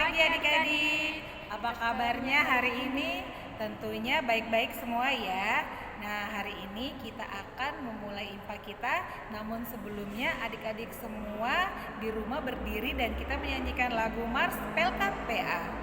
pagi adik-adik. Apa kabarnya hari ini? Tentunya baik-baik semua ya. Nah, hari ini kita akan memulai IPA kita. Namun sebelumnya adik-adik semua di rumah berdiri dan kita menyanyikan lagu Mars Pelkat PA.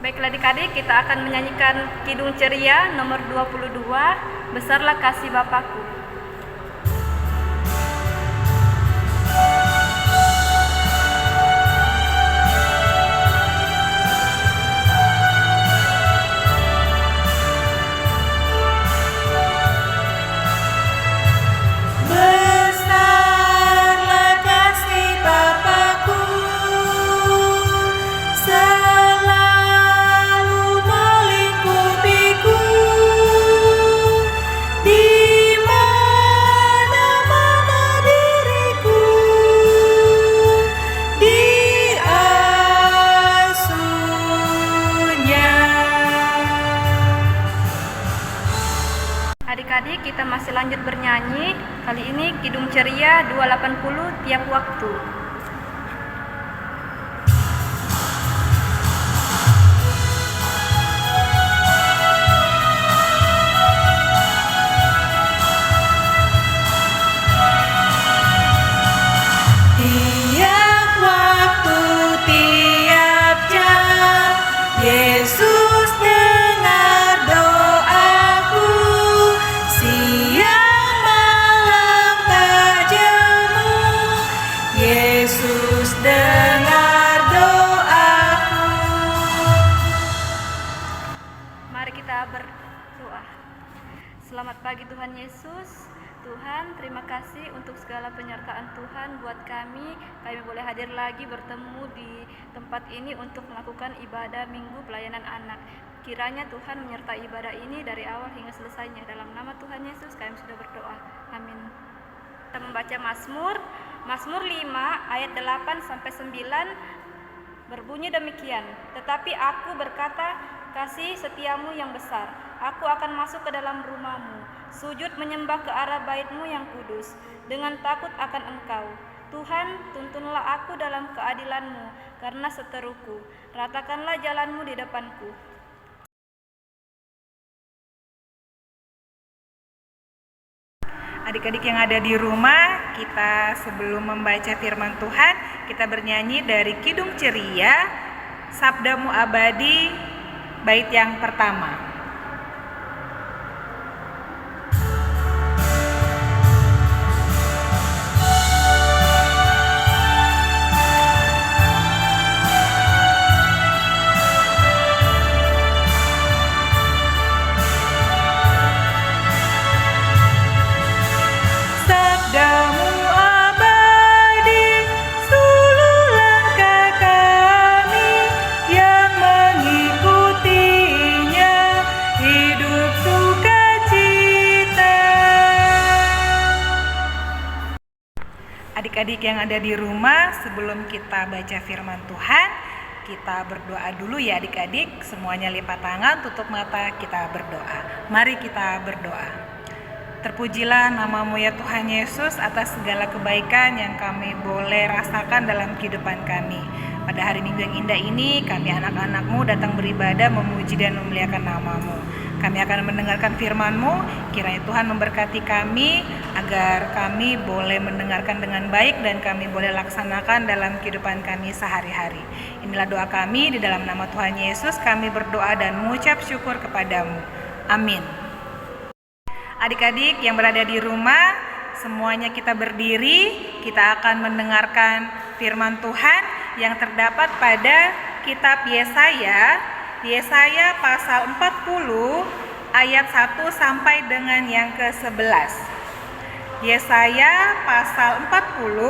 Baiklah adik-adik, kita akan menyanyikan Kidung Ceria nomor 22, Besarlah Kasih Bapakku. Adik-adik, kita masih lanjut bernyanyi. Kali ini Kidung Ceria 280 tiap waktu. Tiap waktu, tiap jam, Yesus dengar doaku. Siang malam tak jemu, Yesus dengar doaku. Mari kita berdoa. Selamat pagi Tuhan Yesus. Tuhan, terima kasih untuk segala penyertaan Tuhan buat kami. Kami boleh hadir lagi bertemu di tempat ini untuk melakukan ibadah Minggu Pelayanan Anak. Kiranya Tuhan menyertai ibadah ini dari awal hingga selesainya. Dalam nama Tuhan Yesus kami sudah berdoa. Amin. Kita membaca Mazmur 5 ayat 8 sampai 9 berbunyi demikian. Tetapi aku berkata, kasih setiamu yang besar. Aku akan masuk ke dalam rumahmu, sujud menyembah ke arah bait-Mu yang kudus, dengan takut akan Engkau. Tuhan, tuntunlah aku dalam keadilan-Mu, karena seteruku. Ratakanlah jalan-Mu di depanku. Adik-adik yang ada di rumah, kita sebelum membaca firman Tuhan, kita bernyanyi dari Kidung Ceria Sabdamu Abadi, bait yang pertama. Sabdamu abadi, suluh langkah kami yang mengikutinya, hidup sukacita. Adik-adik yang ada di rumah, sebelum kita baca firman Tuhan, kita berdoa dulu ya adik-adik. Semuanya lipat tangan, tutup mata, kita berdoa. Mari kita berdoa. Terpujilah namamu ya Tuhan Yesus atas segala kebaikan yang kami boleh rasakan dalam kehidupan kami. Pada hari Minggu yang indah ini, kami anak-anakmu datang beribadah, memuji dan memuliakan namamu. Kami akan mendengarkan firman-Mu, kiranya Tuhan memberkati kami, agar kami boleh mendengarkan dengan baik dan kami boleh laksanakan dalam kehidupan kami sehari-hari. Inilah doa kami, di dalam nama Tuhan Yesus kami berdoa dan mengucap syukur kepadamu. Amin. Adik-adik yang berada di rumah, semuanya kita berdiri, kita akan mendengarkan firman Tuhan yang terdapat pada kitab Yesaya, Yesaya pasal 40 ayat 1 sampai dengan yang ke-11. Yesaya pasal 40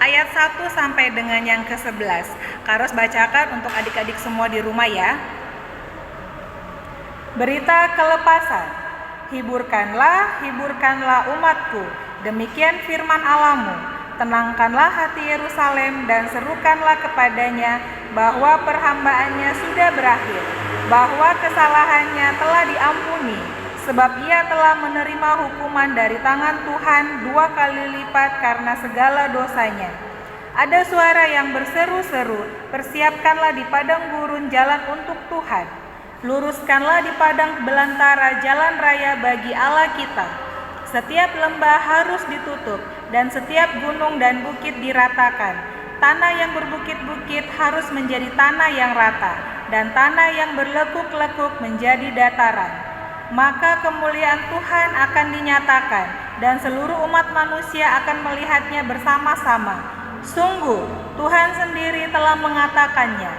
ayat 1 sampai dengan yang ke-11. Karos bacakan untuk adik-adik semua di rumah ya. Berita kelepasan. Hiburkanlah, hiburkanlah umatku, demikian firman Allahmu. Tenangkanlah hati Yerusalem dan serukanlah kepadanya bahwa perhambaannya sudah berakhir, bahwa kesalahannya telah diampuni, sebab ia telah menerima hukuman dari tangan Tuhan 2 kali lipat karena segala dosanya. Ada suara yang berseru-seru, persiapkanlah di padang gurun jalan untuk Tuhan. Luruskanlah di padang belantara jalan raya bagi Allah kita. Setiap lembah harus ditutup dan setiap gunung dan bukit diratakan. Tanah yang berbukit-bukit harus menjadi tanah yang rata dan tanah yang berlekuk-lekuk menjadi dataran. Maka kemuliaan Tuhan akan dinyatakan dan seluruh umat manusia akan melihatnya bersama-sama. Sungguh Tuhan sendiri telah mengatakannya.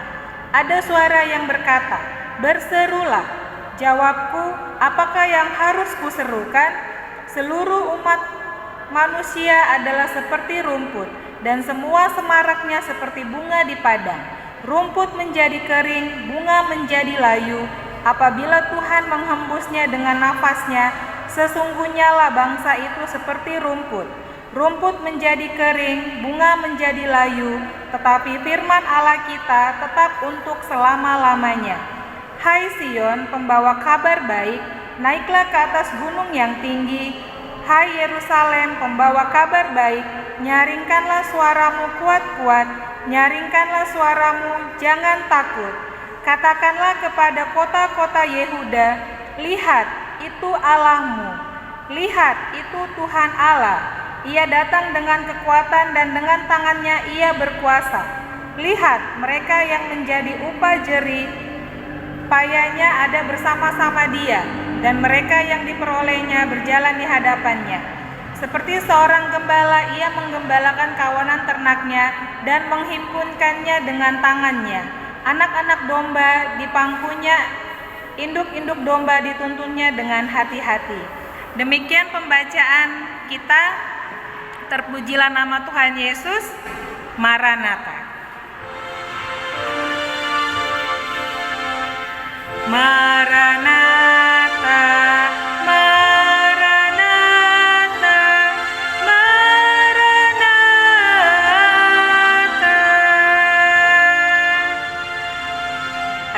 Ada suara yang berkata, berserulah. Jawabku, apakah yang harus kuserukan? Seluruh umat manusia adalah seperti rumput, dan semua semaraknya seperti bunga di padang. Rumput menjadi kering, bunga menjadi layu. Apabila Tuhan menghembusnya dengan nafasnya, sesungguhnya lah bangsa itu seperti rumput. Rumput menjadi kering, bunga menjadi layu, tetapi firman Allah kita tetap untuk selama-lamanya. Hai Sion, pembawa kabar baik, naiklah ke atas gunung yang tinggi. Hai Yerusalem, pembawa kabar baik, nyaringkanlah suaramu kuat-kuat, nyaringkanlah suaramu, jangan takut. Katakanlah kepada kota-kota Yehuda, lihat, itu Allahmu. Lihat, itu Tuhan Allah. Ia datang dengan kekuatan dan dengan tangannya ia berkuasa. Lihat, mereka yang menjadi upah jerih, payahnya ada bersama-sama dia, dan mereka yang diperolehnya berjalan di hadapannya. Seperti seorang gembala, ia menggembalakan kawanan ternaknya dan menghimpunkannya dengan tangannya. Anak-anak domba di pangkunya, induk-induk domba dituntunnya dengan hati-hati. Demikian pembacaan kita. Terpujilah nama Tuhan Yesus. Maranatha. Maranatha, Maranatha, Maranatha.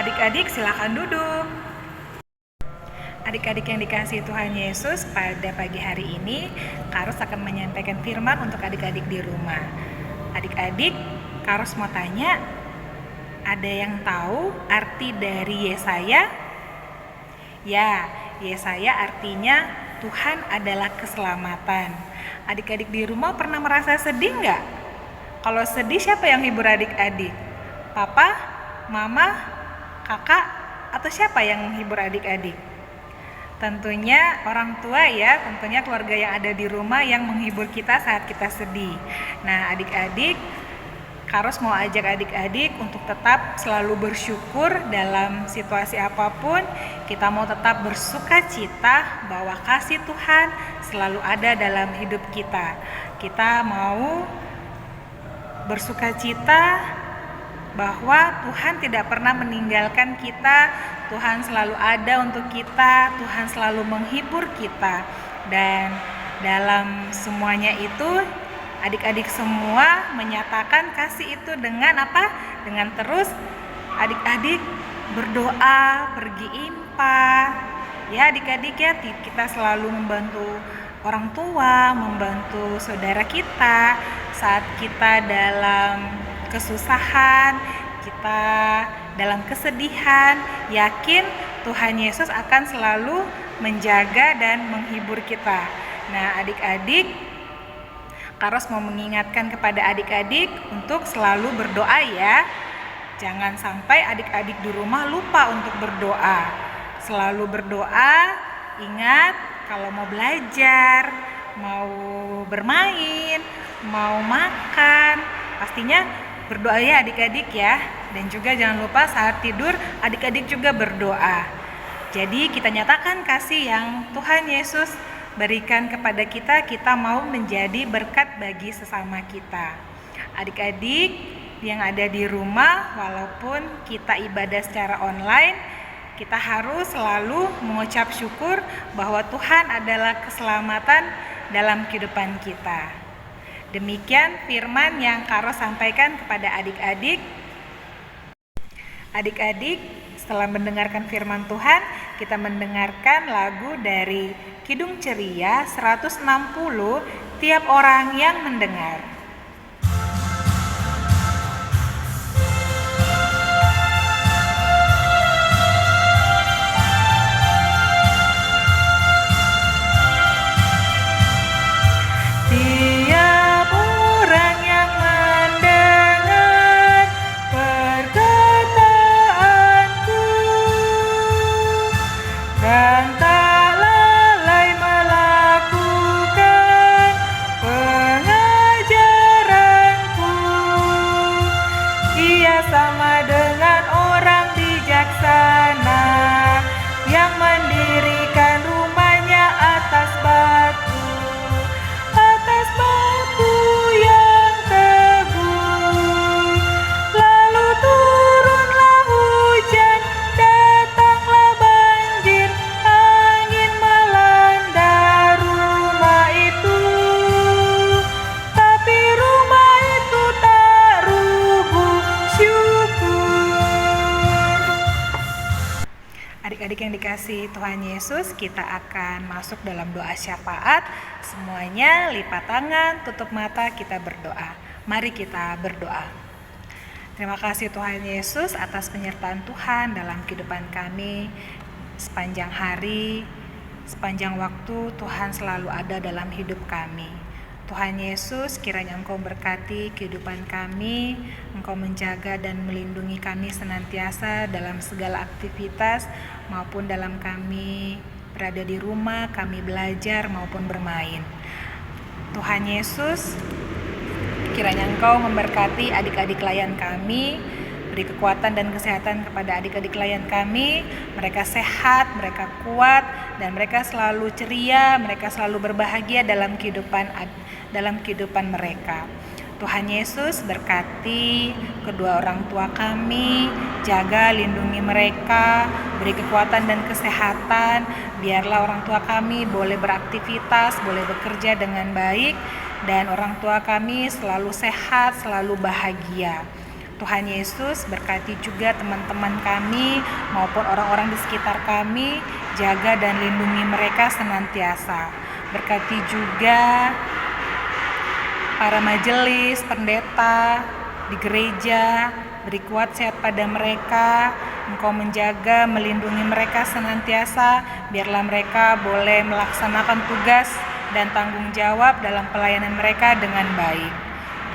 Adik-adik silakan duduk. Adik-adik yang dikasihi Tuhan Yesus, pada pagi hari ini Karos akan menyampaikan firman untuk adik-adik di rumah. Adik-adik, Karos mau tanya, ada yang tahu arti dari Yesaya? Ya, Yesaya artinya Tuhan adalah keselamatan. Adik-adik di rumah pernah merasa sedih nggak? Kalau sedih, siapa yang hibur adik-adik? Papa? mama, kakak, atau siapa yang menghibur adik-adik? Tentunya orang tua ya, tentunya keluarga yang ada di rumah yang menghibur kita saat kita sedih. Nah, adik-adik, Karos mau ajak adik-adik untuk tetap selalu bersyukur dalam situasi apapun. Kita mau tetap bersuka cita bahwa kasih Tuhan selalu ada dalam hidup kita. Kita mau bersuka cita bahwa Tuhan tidak pernah meninggalkan kita, Tuhan selalu ada untuk kita, Tuhan selalu menghibur kita. Dan dalam semuanya itu, adik-adik semua menyatakan kasih itu dengan apa? Dengan terus adik-adik berdoa, pergi impa. Ya adik-adik ya, kita selalu membantu orang tua, membantu saudara kita saat kita dalam kesusahan, kita dalam kesedihan. Yakin Tuhan Yesus akan selalu menjaga dan menghibur kita. Nah adik-adik, Karos mau mengingatkan kepada adik-adik untuk selalu berdoa ya. Jangan sampai adik-adik di rumah lupa untuk berdoa. Selalu berdoa, ingat kalau mau belajar, mau bermain, mau makan, pastinya berdoa ya adik-adik ya. Dan juga jangan lupa saat tidur adik-adik juga berdoa. Jadi kita nyatakan kasih yang Tuhan Yesus berikan kepada kita, kita mau menjadi berkat bagi sesama kita. Adik-adik yang ada di rumah, walaupun kita ibadah secara online, kita harus selalu mengucap syukur bahwa Tuhan adalah keselamatan dalam kehidupan kita. Demikian firman yang Karos sampaikan kepada adik-adik. Adik-adik, setelah mendengarkan firman Tuhan, kita mendengarkan lagu dari Kidung Ceria 160, Tiap Orang Yang Mendengar. Dan tak lalai melakukan pengajaranku. Ia sama dengan orang bijaksana yang mendirikan rumahnya atas batu yang teguh. Lalu turunlah hujan, datanglah banjir, angin melanda rumah itu. Tapi rumah itu tak rubuh, syukur. Adik-adik yang dikasihi Tuhan Yesus, kita akan masuk dalam doa syafaat. Semuanya lipat tangan, tutup mata, kita berdoa. Mari kita berdoa. Terima kasih Tuhan Yesus atas penyertaan Tuhan dalam kehidupan kami sepanjang hari, sepanjang waktu. Tuhan selalu ada dalam hidup kami. Tuhan Yesus, kiranya Engkau berkati kehidupan kami, Engkau menjaga dan melindungi kami senantiasa dalam segala aktivitas maupun dalam kami berada di rumah, kami belajar maupun bermain. Tuhan Yesus, kiranya Engkau memberkati adik-adik klien kami, beri kekuatan dan kesehatan kepada adik-adik klien kami. Mereka sehat, mereka kuat, dan mereka selalu ceria, mereka selalu berbahagia dalam kehidupan mereka. Tuhan Yesus, berkati kedua orang tua kami, jaga, lindungi mereka, beri kekuatan dan kesehatan. Biarlah orang tua kami boleh beraktivitas, boleh bekerja dengan baik, dan orang tua kami selalu sehat, selalu bahagia. Tuhan Yesus, berkati juga teman-teman kami maupun orang-orang di sekitar kami, jaga dan lindungi mereka senantiasa. Berkati juga para majelis, pendeta di gereja, beri kuat sehat pada mereka. Engkau menjaga, melindungi mereka senantiasa, biarlah mereka boleh melaksanakan tugas dan tanggung jawab dalam pelayanan mereka dengan baik.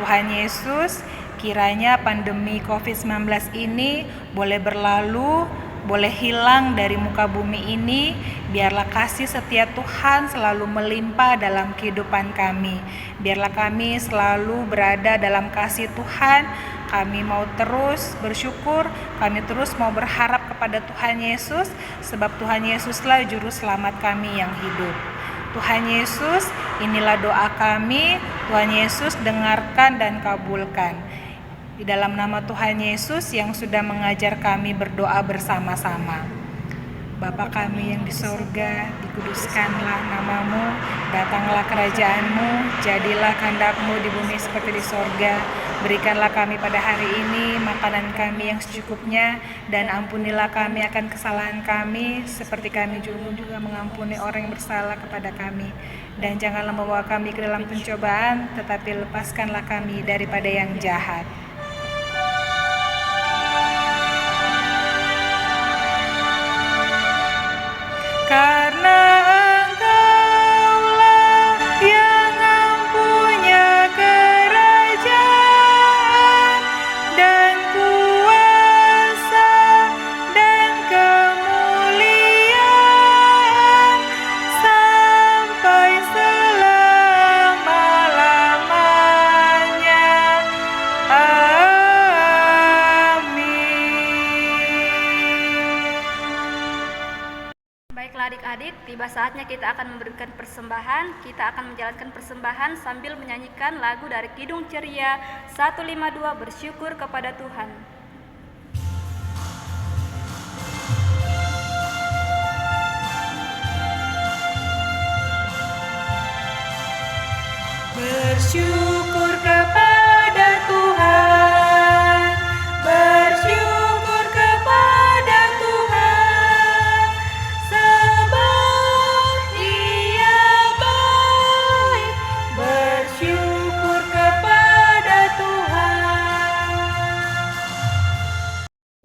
Tuhan Yesus, Kiranya pandemi COVID-19 ini boleh berlalu, boleh hilang dari muka bumi ini. Biarlah kasih setia Tuhan selalu melimpah dalam kehidupan kami. Biarlah kami selalu berada dalam kasih Tuhan. Kami mau terus bersyukur, kami terus mau berharap kepada Tuhan Yesus, sebab Tuhan Yesuslah juru selamat kami yang hidup. Tuhan Yesus, inilah doa kami. Tuhan Yesus, dengarkan dan kabulkan. Di dalam nama Tuhan Yesus yang sudah mengajar kami berdoa bersama-sama. Bapa kami yang di sorga, dikuduskanlah namamu, datanglah kerajaanmu, jadilah kehendak-Mu di bumi seperti di sorga. Berikanlah kami pada hari ini makanan kami yang secukupnya, dan ampunilah kami akan kesalahan kami, seperti kami juga mengampuni orang yang bersalah kepada kami. Dan janganlah membawa kami ke dalam pencobaan, tetapi lepaskanlah kami daripada yang jahat. Karena Engkaulah yang mempunyai kerajaan dan kuasa dan kemuliaan sampai selama-lamanya. Baiklah adik-adik, tiba saatnya kita akan memberikan persembahan. Kita akan menjalankan persembahan sambil menyanyikan lagu dari Kidung Ceria 152, Bersyukur kepada Tuhan. Bersyukur kepada Tuhan, bersyukur kepada Tuhan, sebab Ia baik. Bersyukur kepada Tuhan.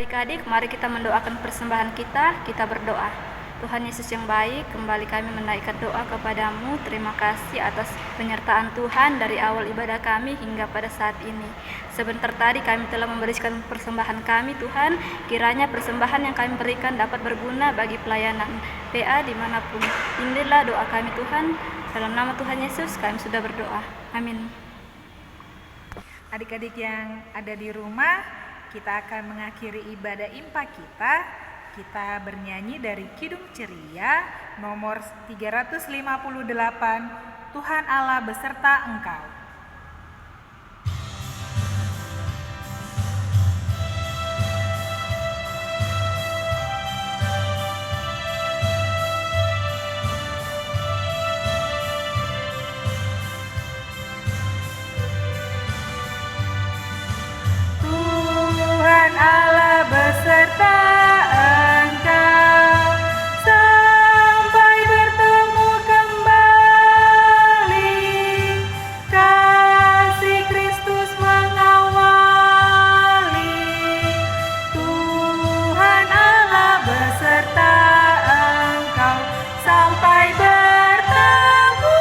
Adik-adik, mari kita mendoakan persembahan kita. Kita berdoa. Tuhan Yesus yang baik, kembali kami menaikkan doa kepadamu. Terima kasih atas penyertaan Tuhan dari awal ibadah kami hingga pada saat ini. Sebentar tadi kami telah memberikan persembahan kami, Tuhan. Kiranya persembahan yang kami berikan dapat berguna bagi pelayanan PA dimanapun. Inilah doa kami, Tuhan. Dalam nama Tuhan Yesus kami sudah berdoa. Amin. Adik-adik yang ada di rumah, kita akan mengakhiri ibadah impa kita. Kita bernyanyi dari Kidung Ceria nomor 358, Tuhan Allah beserta Engkau. Tuhan Allah beserta Engkau sampai bertemu kembali. Kasih Kristus mengawali. Tuhan Allah beserta Engkau sampai bertemu,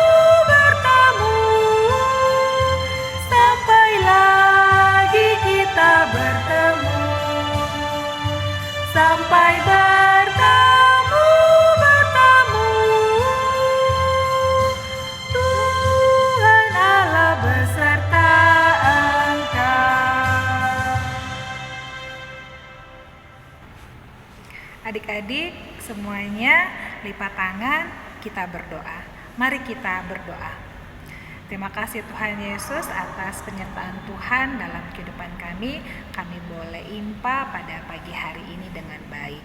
sampai lagi kita bertemu. Sampai bertemu, Tuhan Allah beserta Engkau. Adik-adik semuanya lipat tangan, kita berdoa. Mari kita berdoa. Terima kasih Tuhan Yesus atas penyertaan Tuhan dalam kehidupan kami. Kami boleh impa pada pagi hari ini dengan baik.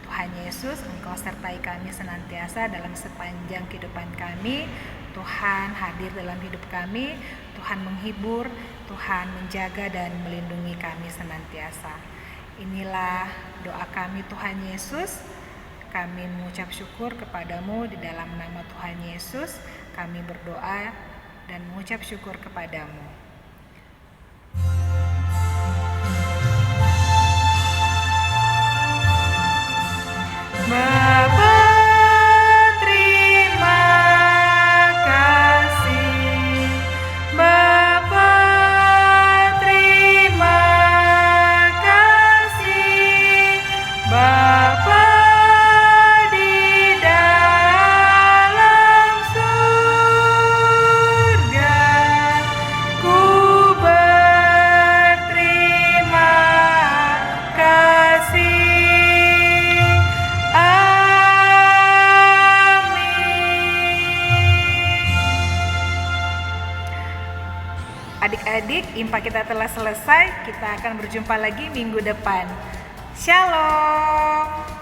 Tuhan Yesus, Engkau sertai kami senantiasa dalam sepanjang kehidupan kami. Tuhan hadir dalam hidup kami. Tuhan menghibur, Tuhan menjaga dan melindungi kami senantiasa. Inilah doa kami Tuhan Yesus. Kami mengucap syukur kepadamu di dalam nama Tuhan Yesus. Kami berdoa dan mengucap syukur kepadamu. Bapa, terima kasih. Bapa, terima adik-adik, IMPA kita telah selesai. Kita akan berjumpa lagi minggu depan. Shalom.